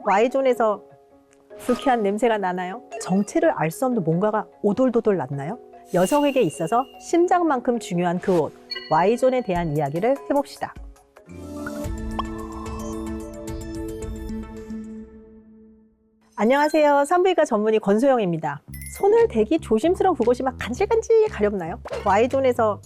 Y존에서 불쾌한 냄새가 나나요? 정체를 알 수 없는 뭔가가 오돌도돌 났나요? 여성에게 있어서 심장만큼 중요한 그 옷, Y존에 대한 이야기를 해봅시다. 안녕하세요. 산부인과 전문의 권소영입니다. 손을 대기 조심스러운 그곳이 막 간질간질 가렵나요? Y존에서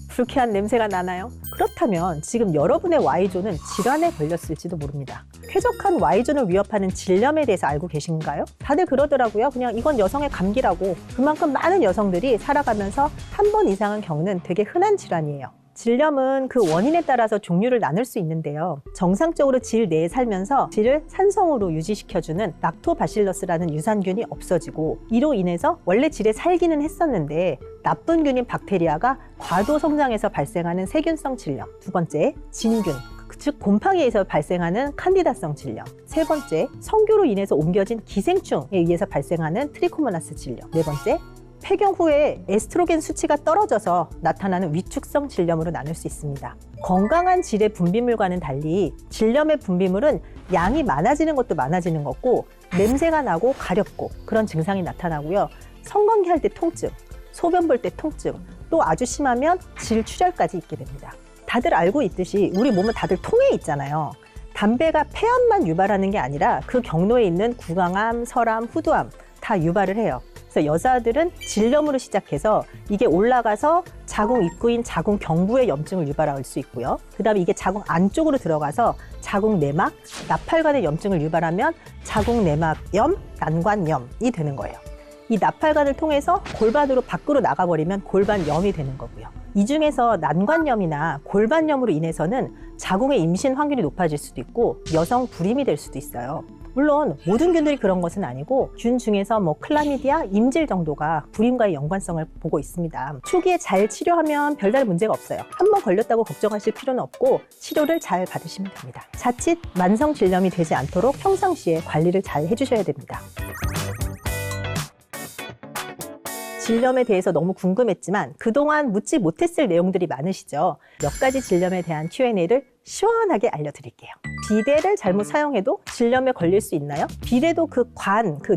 불쾌한 냄새가 나나요? 그렇다면 지금 여러분의 Y존은 질환에 걸렸을지도 모릅니다. 쾌적한 Y존을 위협하는 질염에 대해서 알고 계신가요? 다들 그러더라고요. 그냥 이건 여성의 감기라고. 그만큼 많은 여성들이 살아가면서 한 번 이상은 겪는 되게 흔한 질환이에요. 질염은 그 원인에 따라서 종류를 나눌 수 있는데요. 정상적으로 질 내에 살면서 질을 산성으로 유지시켜주는 락토바실러스라는 유산균이 없어지고, 이로 인해서 원래 질에 살기는 했었는데 나쁜 균인 박테리아가 과도 성장해서 발생하는 세균성 질염. 두 번째, 진균, 즉 곰팡이에서 발생하는 칸디다성 질염. 세 번째, 성교로 인해서 옮겨진 기생충에 의해서 발생하는 트리코모나스 질염. 네 번째, 폐경 후에 에스트로겐 수치가 떨어져서 나타나는 위축성 질염으로 나눌 수 있습니다. 건강한 질의 분비물과는 달리 질염의 분비물은 양이 많아지는 것도 많아지는 거고, 냄새가 나고 가렵고 그런 증상이 나타나고요. 성관계 할 때 통증, 소변 볼 때 통증, 또 아주 심하면 질출혈까지 있게 됩니다. 다들 알고 있듯이 우리 몸은 다들 통에 있잖아요. 담배가 폐암만 유발하는 게 아니라 그 경로에 있는 구강암, 설암, 후두암 다 유발을 해요. 그래서 여자들은 질염으로 시작해서 이게 올라가서 자궁 입구인 자궁 경부의 염증을 유발할 수 있고요. 그 다음에 이게 자궁 안쪽으로 들어가서 자궁 내막, 나팔관의 염증을 유발하면 자궁 내막염, 난관염이 되는 거예요. 이 나팔관을 통해서 골반으로 밖으로 나가버리면 골반염이 되는 거고요. 이 중에서 난관염이나 골반염으로 인해서는 자궁의 임신 확률이 높아질 수도 있고 여성 불임이 될 수도 있어요. 물론 모든 균들이 그런 것은 아니고 균 중에서 클라미디아, 임질 정도가 불임과의 연관성을 보고 있습니다. 초기에 잘 치료하면 별다른 문제가 없어요. 한번 걸렸다고 걱정하실 필요는 없고 치료를 잘 받으시면 됩니다. 자칫 만성 질염이 되지 않도록 평상시에 관리를 잘 해주셔야 됩니다. 질염에 대해서 너무 궁금했지만 그동안 묻지 못했을 내용들이 많으시죠? 몇 가지 질염에 대한 Q&A를 시원하게 알려드릴게요. 비데를 잘못 사용해도 질염에 걸릴 수 있나요? 비데도 그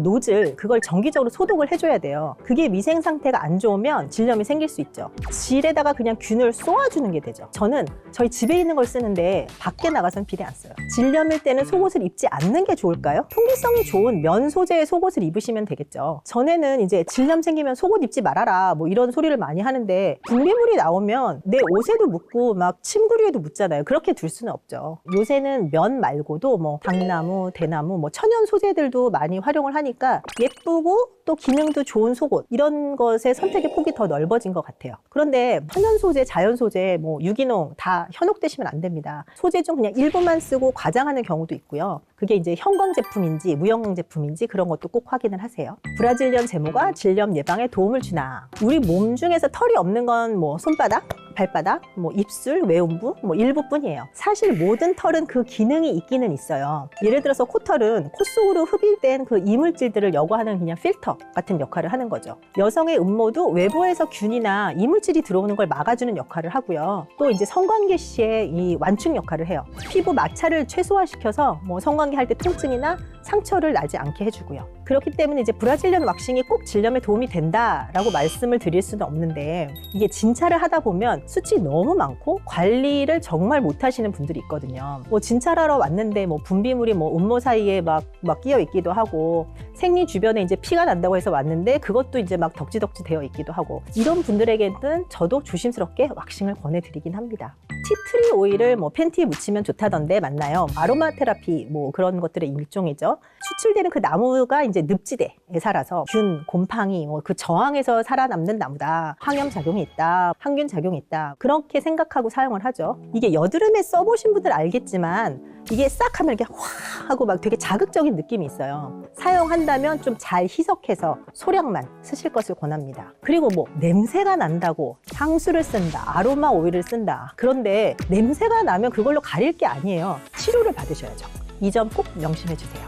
노즐, 그걸 정기적으로 소독을 해줘야 돼요. 그게 위생 상태가 안 좋으면 질염이 생길 수 있죠. 질에다가 그냥 균을 쏘아주는 게 되죠. 저는 저희 집에 있는 걸 쓰는데 밖에 나가서는 비데 안 써요. 질염일 때는 속옷을 입지 않는 게 좋을까요? 통기성이 좋은 면 소재의 속옷을 입으시면 되겠죠. 전에는 이제 질염 생기면 속옷 입지 말아라 이런 소리를 많이 하는데 분비물이 나오면 내 옷에도 묻고 막 침구류에도 묻잖아요. 그렇게 둘 수는 없죠. 요새는 면 말고도 당나무, 대나무, 천연 소재들도 많이 활용을 하니까 예쁘고 또 기능도 좋은 속옷, 이런 것의 선택의 폭이 더 넓어진 것 같아요. 그런데 천연 소재, 자연 소재, 유기농 다 현혹되시면 안 됩니다. 소재 중 그냥 일부만 쓰고 과장하는 경우도 있고요. 그게 이제 형광 제품인지 무형광 제품인지 그런 것도 꼭 확인을 하세요. 브라질리언 제모가 질염 예방에 도움을 주나? 우리 몸 중에서 털이 없는 건 손바닥, 발바닥, 입술, 외음부, 일부뿐이에요. 사실 모든 털은 그 기능이 있기는 있어요. 예를 들어서 코털은 코 속으로 흡입된 그 이물질들을 여과하는 그냥 필터 같은 역할을 하는 거죠. 여성의 음모도 외부에서 균이나 이물질이 들어오는 걸 막아주는 역할을 하고요. 또 이제 성관계 시에 이 완충 역할을 해요. 피부 마찰을 최소화시켜서 성관계 할 때 통증이나 상처를 나지 않게 해주고요. 그렇기 때문에 이제 브라질리언 왁싱이 꼭 질염에 도움이 된다라고 말씀을 드릴 수는 없는데, 이게 진찰을 하다 보면 수치 너무 많고 관리를 정말 못하시는 분들이 있거든요. 진찰하러 왔는데 분비물이 음모 사이에 막 끼어 있기도 하고, 생리 주변에 이제 피가 난다고 해서 왔는데 그것도 이제 막 덕지덕지 되어 있기도 하고, 이런 분들에게는 저도 조심스럽게 왁싱을 권해드리긴 합니다. 티트리 오일을 팬티에 묻히면 좋다던데 맞나요? 아로마 테라피 그런 것들의 일종이죠. 추출되는 그 나무가 이제 늪지대에 살아서 균, 곰팡이 그 저항에서 살아남는 나무다. 항염 작용이 있다, 항균 작용이 있다, 그렇게 생각하고 사용을 하죠. 이게 여드름에 써보신 분들 알겠지만 이게 싹 하면 이렇게 확 하고 되게 자극적인 느낌이 있어요. 사용한다면 좀 잘 희석해서 소량만 쓰실 것을 권합니다. 그리고 냄새가 난다고 향수를 쓴다, 아로마 오일을 쓴다. 그런데 냄새가 나면 그걸로 가릴 게 아니에요. 치료를 받으셔야죠. 이 점 꼭 명심해 주세요.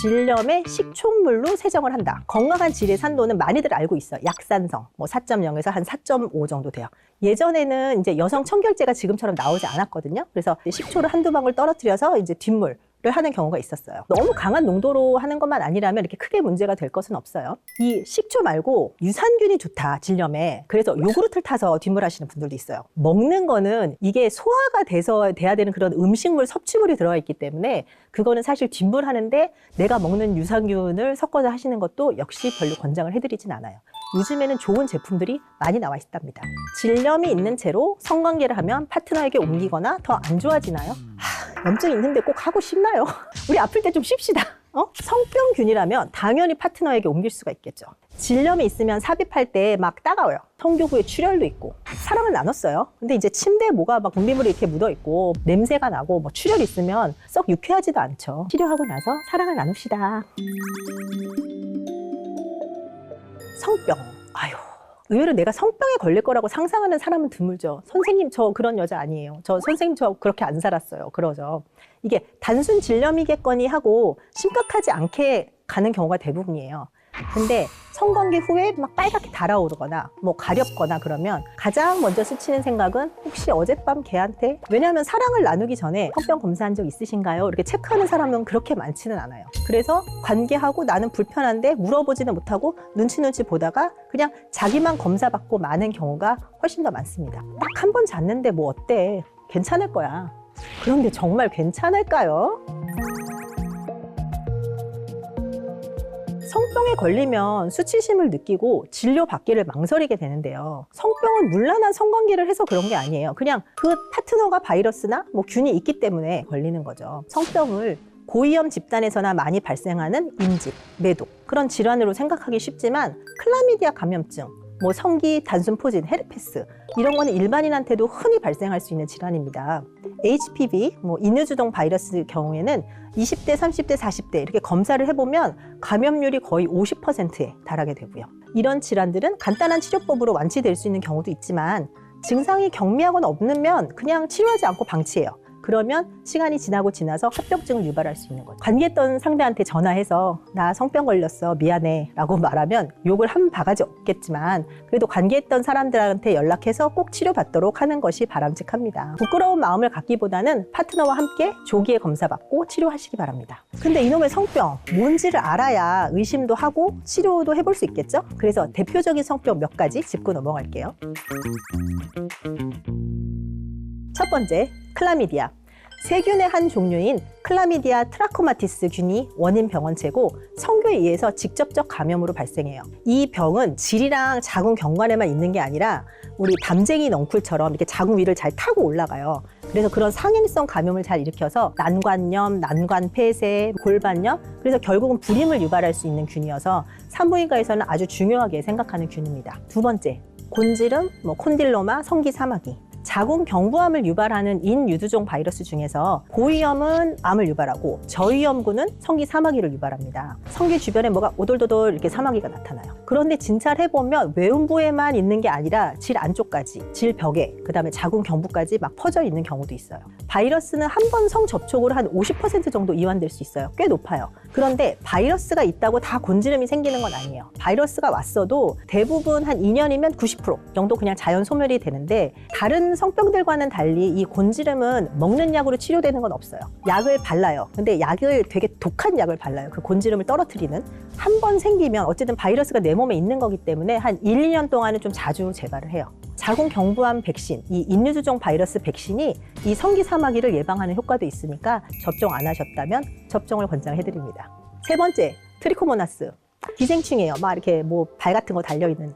질염의 식초물로 세정을 한다. 건강한 질의 산도는 많이들 알고 있어요. 약산성 4.0에서 한 4.5 정도 돼요. 예전에는 이제 여성 청결제가 지금처럼 나오지 않았거든요. 그래서 식초를 한두 방울 떨어뜨려서 이제 뒷물 하는 경우가 있었어요. 너무 강한 농도로 하는 것만 아니라면 이렇게 크게 문제가 될 것은 없어요. 이 식초 말고 유산균이 좋다, 질염에. 그래서 요구르트를 타서 뒷물하시는 분들도 있어요. 먹는 거는 이게 소화가 돼야 되는 그런 음식물 섭취물이 들어가 있기 때문에 그거는 사실 뒷물하는데 내가 먹는 유산균을 섞어서 하시는 것도 역시 별로 권장을 해드리진 않아요. 요즘에는 좋은 제품들이 많이 나와 있답니다. 질염이 있는 채로 성관계를 하면 파트너에게 옮기거나 더 안 좋아지나요? 염증이 있는데 꼭 하고 싶나요? 우리 아플 때 좀 쉽시다. 성병균이라면 당연히 파트너에게 옮길 수가 있겠죠. 질염이 있으면 삽입할 때 막 따가워요. 성교 후에 출혈도 있고. 사랑을 나눴어요. 근데 이제 침대에 뭐가 막 분비물이 이렇게 묻어 있고 냄새가 나고 뭐 출혈 있으면 썩 유쾌하지도 않죠. 치료하고 나서 사랑을 나눕시다. 성병. 아유. 의외로 내가 성병에 걸릴 거라고 상상하는 사람은 드물죠. 선생님, 저 그런 여자 아니에요. 선생님, 저 그렇게 안 살았어요. 그러죠. 이게 단순 질염이겠거니 하고 심각하지 않게 가는 경우가 대부분이에요. 근데 성관계 후에 막 빨갛게 달아오르거나 뭐 가렵거나 그러면 가장 먼저 스치는 생각은 혹시 어젯밤 걔한테, 왜냐하면 사랑을 나누기 전에 성병 검사한 적 있으신가요? 이렇게 체크하는 사람은 그렇게 많지는 않아요. 그래서 관계하고 나는 불편한데 물어보지는 못하고 눈치 보다가 그냥 자기만 검사받고 마는 경우가 훨씬 더 많습니다. 딱 한 번 잤는데 뭐 어때? 괜찮을 거야. 그런데 정말 괜찮을까요? 성병에 걸리면 수치심을 느끼고 진료받기를 망설이게 되는데요. 성병은 문란한 성관계를 해서 그런 게 아니에요. 그냥 그 파트너가 바이러스나 뭐 균이 있기 때문에 걸리는 거죠. 성병을 고위험 집단에서나 많이 발생하는 인집, 매독 그런 질환으로 생각하기 쉽지만 클라미디아 감염증, 뭐 성기 단순포진, 헤르페스 이런 거는 일반인한테도 흔히 발생할 수 있는 질환입니다. HPV, 뭐 인유주동 바이러스 경우에는 20대, 30대, 40대 이렇게 검사를 해보면 감염률이 거의 50%에 달하게 되고요. 이런 질환들은 간단한 치료법으로 완치될 수 있는 경우도 있지만 증상이 경미하거나 없으면 그냥 치료하지 않고 방치해요. 그러면 시간이 지나서 합병증을 유발할 수 있는 거죠. 관계했던 상대한테 전화해서 나 성병 걸렸어 미안해 라고 말하면 욕을 한 바가지 없겠지만 그래도 관계했던 사람들한테 연락해서 꼭 치료받도록 하는 것이 바람직합니다. 부끄러운 마음을 갖기보다는 파트너와 함께 조기에 검사받고 치료하시기 바랍니다. 근데 이놈의 성병 뭔지를 알아야 의심도 하고 치료도 해볼 수 있겠죠? 그래서 대표적인 성병 몇 가지 짚고 넘어갈게요. 첫 번째, 클라미디아. 세균의 한 종류인 클라미디아 트라코마티스 균이 원인 병원체고 성교에 의해서 직접적 감염으로 발생해요. 이 병은 질이랑 자궁 경관에만 있는 게 아니라 우리 담쟁이 넝쿨처럼 이렇게 자궁 위를 잘 타고 올라가요. 그래서 그런 상행성 감염을 잘 일으켜서 난관염, 난관폐쇄, 골반염, 그래서 결국은 불임을 유발할 수 있는 균이어서 산부인과에서는 아주 중요하게 생각하는 균입니다. 두 번째, 곤지름, 콘딜로마, 성기 사마귀. 자궁 경부암을 유발하는 인유두종 바이러스 중에서 고위험은 암을 유발하고 저위험군은 성기 사마귀를 유발합니다. 성기 주변에 뭐가 오돌도돌 이렇게 사마귀가 나타나요. 그런데 진찰을 해보면 외음부에만 있는 게 아니라 질 안쪽까지, 질 벽에, 그 다음에 자궁 경부까지 막 퍼져 있는 경우도 있어요. 바이러스는 한 번 성 접촉으로 한 50% 정도 이완될 수 있어요. 꽤 높아요. 그런데 바이러스가 있다고 다 곤지름이 생기는 건 아니에요. 바이러스가 왔어도 대부분 한 2년이면 90% 정도 그냥 자연 소멸이 되는데 다른 성병들과는 달리 이 곤지름은 먹는 약으로 치료되는 건 없어요. 약을 발라요. 근데 약을 되게 독한 약을 발라요. 그 곤지름을 떨어뜨리는. 한 번 생기면 어쨌든 바이러스가 내 몸에 있는 거기 때문에 한 1, 2년 동안은 좀 자주 재발을 해요. 자궁 경부암 백신, 이 인유두종 바이러스 백신이 이 성기 사마귀를 예방하는 효과도 있으니까 접종 안 하셨다면 접종을 권장해드립니다. 세 번째, 트리코모나스. 기생충이에요. 막 이렇게 발 같은 거 달려있는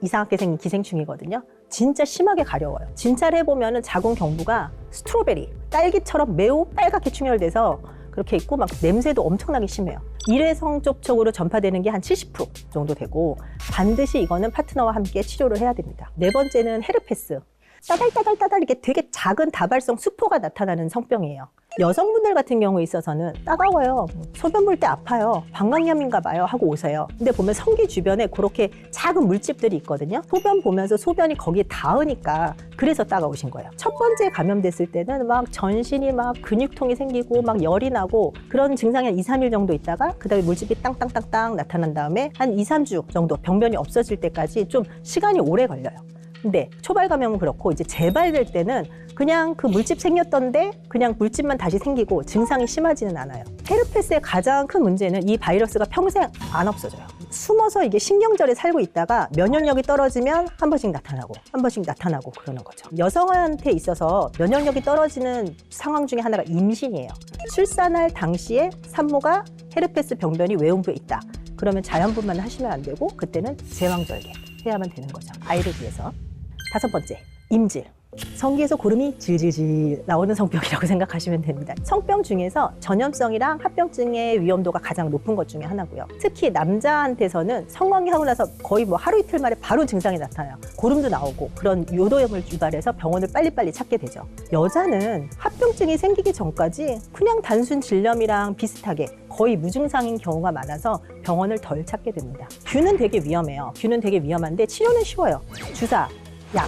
이상하게 생긴 기생충이거든요. 진짜 심하게 가려워요. 진찰을 해보면 자궁 경부가 스트로베리, 딸기처럼 매우 빨갛게 충혈돼서 그렇게 있고 막 냄새도 엄청나게 심해요. 일회성 접촉으로 전파되는 게 한 70% 정도 되고 반드시 이거는 파트너와 함께 치료를 해야 됩니다. 네 번째는 헤르페스. 따달따달따달 이렇게 되게 작은 다발성 수포가 나타나는 성병이에요. 여성분들 같은 경우에 있어서는 따가워요. 소변 볼 때 아파요. 방광염인가 봐요 하고 오세요. 근데 보면 성기 주변에 그렇게 작은 물집들이 있거든요. 소변 보면서 소변이 거기에 닿으니까 그래서 따가우신 거예요. 첫 번째 감염됐을 때는 막 전신이 막 근육통이 생기고 막 열이 나고 그런 증상이 한 2, 3일 정도 있다가 그 다음에 물집이 땅땅땅땅 나타난 다음에 한 2, 3주 정도 병변이 없어질 때까지 좀 시간이 오래 걸려요. 근데 초발 감염은 그렇고 이제 재발될 때는 그냥 그 물집 생겼던데 그냥 물집만 다시 생기고 증상이 심하지는 않아요. 헤르페스의 가장 큰 문제는 이 바이러스가 평생 안 없어져요. 숨어서 이게 신경절에 살고 있다가 면역력이 떨어지면 한 번씩 나타나고 한 번씩 나타나고 그러는 거죠. 여성한테 있어서 면역력이 떨어지는 상황 중에 하나가 임신이에요. 출산할 당시에 산모가 헤르페스 병변이 외음부에 있다. 그러면 자연분만을 하시면 안 되고 그때는 제왕절개 해야만 되는 거죠. 아이를 위해서. 5번째, 임질. 성기에서 고름이 질질질 나오는 성병이라고 생각하시면 됩니다. 성병 중에서 전염성이랑 합병증의 위험도가 가장 높은 것 중에 하나고요. 특히 남자한테서는 성관계하고 나서 거의 뭐 하루 이틀 만에 바로 증상이 나타나요. 고름도 나오고 그런 요도염을 유발해서 병원을 빨리빨리 찾게 되죠. 여자는 합병증이 생기기 전까지 그냥 단순 질염이랑 비슷하게 거의 무증상인 경우가 많아서 병원을 덜 찾게 됩니다. 균은 되게 위험해요. 균은 되게 위험한데 치료는 쉬워요. 주사, 약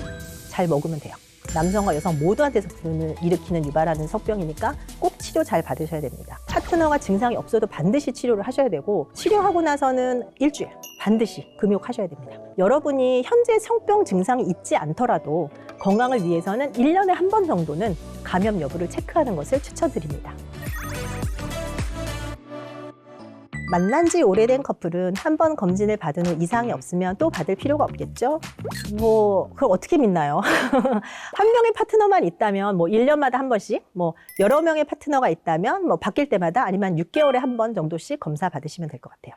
잘 먹으면 돼요. 남성과 여성 모두한테서 균을 일으키는 유발하는 성병이니까 꼭 치료 잘 받으셔야 됩니다. 파트너가 증상이 없어도 반드시 치료를 하셔야 되고 치료하고 나서는 일주일 반드시 금욕하셔야 됩니다. 여러분이 현재 성병 증상이 있지 않더라도 건강을 위해서는 1년에 한 번 정도는 감염 여부를 체크하는 것을 추천드립니다. 만난 지 오래된 커플은 한 번 검진을 받은 후 이상이 없으면 또 받을 필요가 없겠죠? 그걸 어떻게 믿나요? 한 명의 파트너만 있다면 1년마다 한 번씩, 여러 명의 파트너가 있다면 바뀔 때마다 아니면 6개월에 한 번 정도씩 검사 받으시면 될 것 같아요.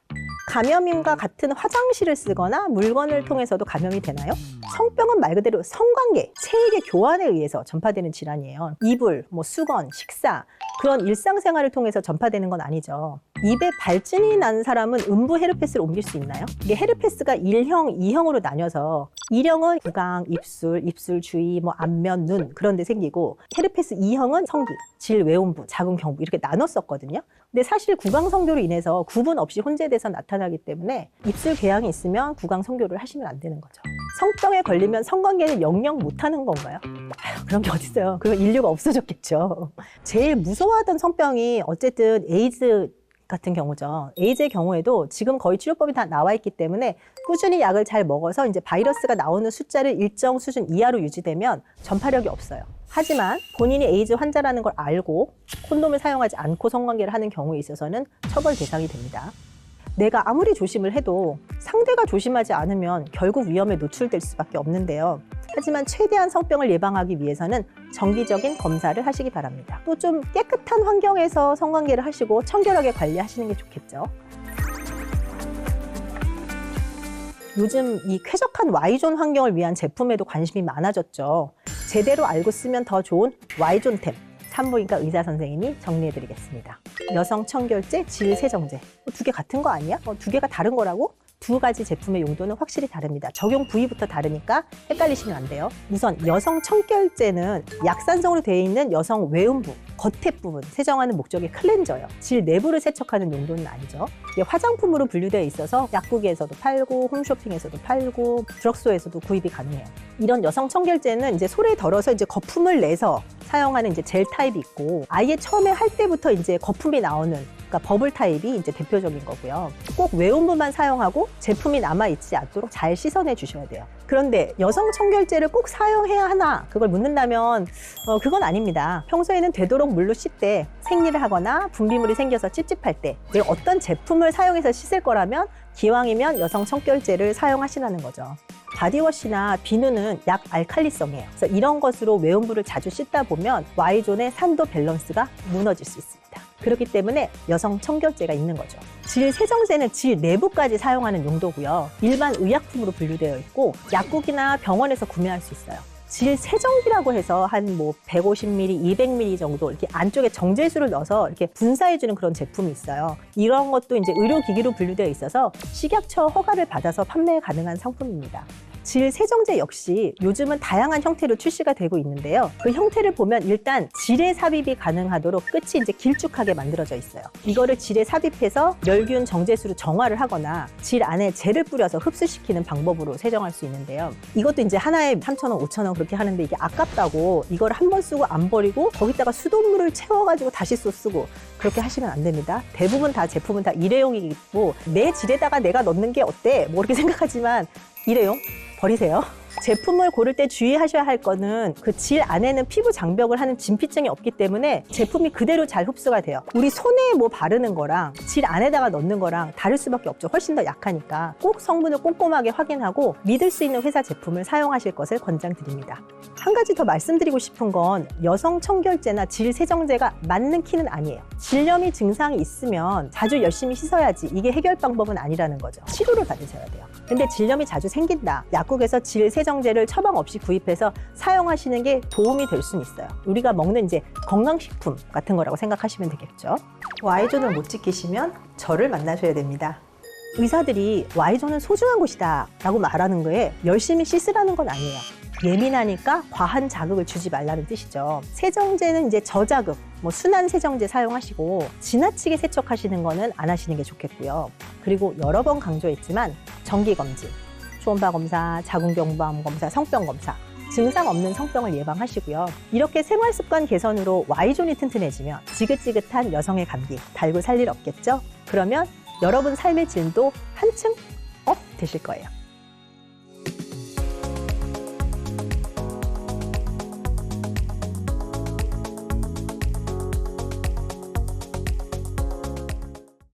감염인과 같은 화장실을 쓰거나 물건을 통해서도 감염이 되나요? 성병은 말 그대로 성관계, 체액의 교환에 의해서 전파되는 질환이에요. 이불, 수건, 식사, 그런 일상생활을 통해서 전파되는 건 아니죠. 입에 발진이 난 사람은 음부 헤르페스를 옮길 수 있나요? 이게 헤르페스가 1형, 2형으로 나뉘어서 1형은 구강, 입술 주위, 안면, 눈 그런 데 생기고 헤르페스 2형은 성기, 질, 외음부, 자궁, 경부 이렇게 나눴었거든요. 근데 사실 구강 성교로 인해서 구분 없이 혼재돼서 나타나기 때문에 입술 궤양이 있으면 구강 성교를 하시면 안 되는 거죠. 성병에 걸리면 성관계는 영영 못하는 건가요? 그런 게 어딨어요. 그럼 인류가 없어졌겠죠. 제일 무서워하던 성병이 어쨌든 에이즈 같은 경우죠. 에이즈의 경우에도 지금 거의 치료법이 다 나와 있기 때문에 꾸준히 약을 잘 먹어서 이제 바이러스가 나오는 숫자를 일정 수준 이하로 유지되면 전파력이 없어요. 하지만 본인이 에이즈 환자라는 걸 알고 콘돔을 사용하지 않고 성관계를 하는 경우에 있어서는 처벌 대상이 됩니다. 내가 아무리 조심을 해도 상대가 조심하지 않으면 결국 위험에 노출될 수밖에 없는데요. 하지만 최대한 성병을 예방하기 위해서는 정기적인 검사를 하시기 바랍니다. 또 좀 깨끗한 환경에서 성관계를 하시고 청결하게 관리하시는 게 좋겠죠. 요즘 이 쾌적한 Y존 환경을 위한 제품에도 관심이 많아졌죠. 제대로 알고 쓰면 더 좋은 Y존템, 산부인과 의사 선생님이 정리해드리겠습니다. 여성 청결제, 질 세정제. 2개 같은 거 아니야? 2개가 다른 거라고? 2가지 제품의 용도는 확실히 다릅니다. 적용 부위부터 다르니까 헷갈리시면 안 돼요. 우선 여성 청결제는 약산성으로 되어 있는 여성 외음부, 겉에 부분 세정하는 목적의 클렌저예요. 질 내부를 세척하는 용도는 아니죠. 이게 화장품으로 분류되어 있어서 약국에서도 팔고 홈쇼핑에서도 팔고 드럭스토어에서도 구입이 가능해요. 이런 여성 청결제는 이제 솔에 덜어서 이제 거품을 내서 사용하는 이제 젤 타입이 있고 아예 처음에 할 때부터 이제 거품이 나오는 그러니까 버블 타입이 이제 대표적인 거고요. 꼭 외음부만 사용하고 제품이 남아있지 않도록 잘 씻어내 주셔야 돼요. 그런데 여성 청결제를 꼭 사용해야 하나? 그걸 묻는다면 그건 아닙니다. 평소에는 되도록 물로 씻되 생리를 하거나 분비물이 생겨서 찝찝할 때 내가 어떤 제품을 사용해서 씻을 거라면 기왕이면 여성 청결제를 사용하시라는 거죠. 바디워시나 비누는 약 알칼리성이에요. 그래서 이런 것으로 외음부를 자주 씻다 보면 Y존의 산도 밸런스가 무너질 수 있습니다. 그렇기 때문에 여성 청결제가 있는 거죠. 질 세정제는 질 내부까지 사용하는 용도고요. 일반 의약품으로 분류되어 있고 약국이나 병원에서 구매할 수 있어요. 질 세정기라고 해서 한 150ml, 200ml 정도 이렇게 안쪽에 정제수를 넣어서 이렇게 분사해주는 그런 제품이 있어요. 이런 것도 이제 의료기기로 분류되어 있어서 식약처 허가를 받아서 판매 가능한 상품입니다. 질 세정제 역시 요즘은 다양한 형태로 출시가 되고 있는데요. 그 형태를 보면 일단 질에 삽입이 가능하도록 끝이 이제 길쭉하게 만들어져 있어요. 이거를 질에 삽입해서 멸균 정제수로 정화를 하거나 질 안에 젤을 뿌려서 흡수시키는 방법으로 세정할 수 있는데요. 이것도 이제 하나에 3,000원, 5,000원 그렇게 하는데 이게 아깝다고 이걸 한 번 쓰고 안 버리고 거기다가 수돗물을 채워가지고 다시 또 쓰고 그렇게 하시면 안 됩니다. 대부분 다 제품은 다 일회용이고 내 질에다가 내가 넣는 게 어때? 이렇게 생각하지만 일회용 버리세요. 제품을 고를 때 주의하셔야 할 거는 그 질 안에는 피부 장벽을 하는 진피층이 없기 때문에 제품이 그대로 잘 흡수가 돼요. 우리 손에 뭐 바르는 거랑 질 안에다가 넣는 거랑 다를 수밖에 없죠. 훨씬 더 약하니까 꼭 성분을 꼼꼼하게 확인하고 믿을 수 있는 회사 제품을 사용하실 것을 권장드립니다. 한 가지 더 말씀드리고 싶은 건 여성 청결제나 질 세정제가 맞는 키는 아니에요. 질염이 증상이 있으면 자주 열심히 씻어야지 이게 해결 방법은 아니라는 거죠. 치료를 받으셔야 돼요. 근데 질염이 자주 생긴다. 약국에서 질 세정제를 처방 없이 구입해서 사용하시는 게 도움이 될 수는 있어요. 우리가 먹는 이제 건강식품 같은 거라고 생각하시면 되겠죠. Y존을 못 지키시면 저를 만나셔야 됩니다. 의사들이 Y존은 소중한 곳이다 라고 말하는 거에 열심히 씻으라는 건 아니에요. 예민하니까 과한 자극을 주지 말라는 뜻이죠. 세정제는 이제 저자극, 순한 세정제 사용하시고 지나치게 세척하시는 거는 안 하시는 게 좋겠고요. 그리고 여러 번 강조했지만 정기검진, 초음파 검사, 자궁경부암 검사, 성병 검사, 증상 없는 성병을 예방하시고요. 이렇게 생활습관 개선으로 Y존이 튼튼해지면 지긋지긋한 여성의 감기 달고 살 일 없겠죠? 그러면 여러분 삶의 질도 한층 업 되실 거예요.